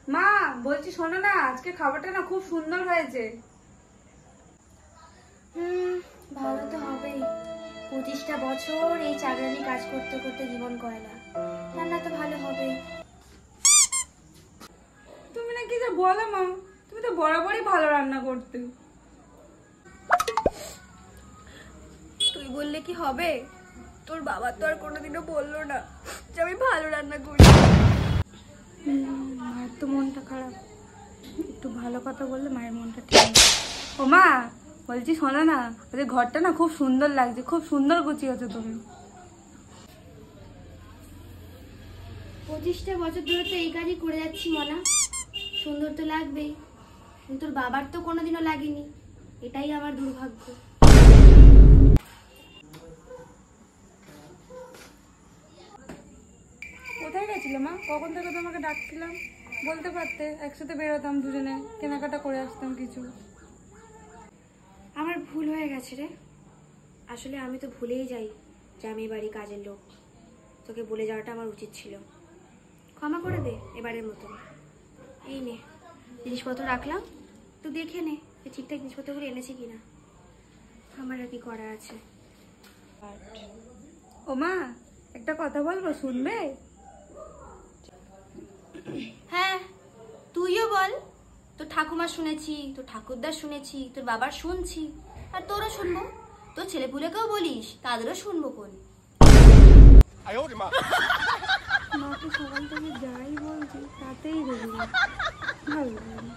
মা বলছি শোনো না, আজকে খাবারটা না খুব সুন্দর হয়েছে। ভালো তো হবেই। 25টা বছর এই চাকরানি কাজ করতে করতে জীবন কয়লা, রান্না তো ভালো হবে। তুমি না কি যে বলো মা, তুমি তো বরাবরই ভালো রান্না করতে। তুই বললে কি হবে? তোর বাবা তো আর কোনোদিনও বললো না যে আমি ভালো রান্না করি। মায়ের তো মনটা খারাপ, একটু ভালো কথা বললে মায়ের মনটা ঠিক আছে। ও মা বলছি শোনো না, ওদের ঘরটা না খুব সুন্দর লাগছে, খুব সুন্দর গুছিয়েছো তুমি। 25টা বছর ধরে তো এই কাজই করে যাচ্ছি মনা, সুন্দর তো লাগবেই, কিন্তু তোর বাবার তো কোনোদিনও লাগেনি, এটাই আমার দুর্ভাগ্য। কোথায় গেছিলে মা? কখন থেকে তোমাকে ডাকছিলাম, বলতে পারতে, একসাথে বেরোতাম, দুজনে কেনাকাটা করে আসতাম কিছু। আমার ভুল হয়ে গেছে রে, আসলে আমি তো ভুলেই যাই যে আমি বাড়ি কাজের লোক। তোকে বলে যাওয়াটা আমার উচিত ছিল, ক্ষমা করে দে এবারের মতো। এই নে জিনিসপত্র রাখলাম, তুই দেখে নে যে ঠিকঠাক জিনিসপত্রগুলো এনেছি কিনা, আমার আর কি করা আছে। ও মা একটা কথা বলবো, শুনবে? হ্যাঁ তুইও বল, তোর ঠাকুমা শুনেছি, তোর ঠাকুরদার শুনেছি, তোর বাবার শুনছি, আর তোরও শুনবো, তোর ছেলেপুলেকেও বলিস, তাদেরও শুনবো কোন। মাকে সকাল থেকে যাই বলছি তাতেই দেখি ভালো লাগে না।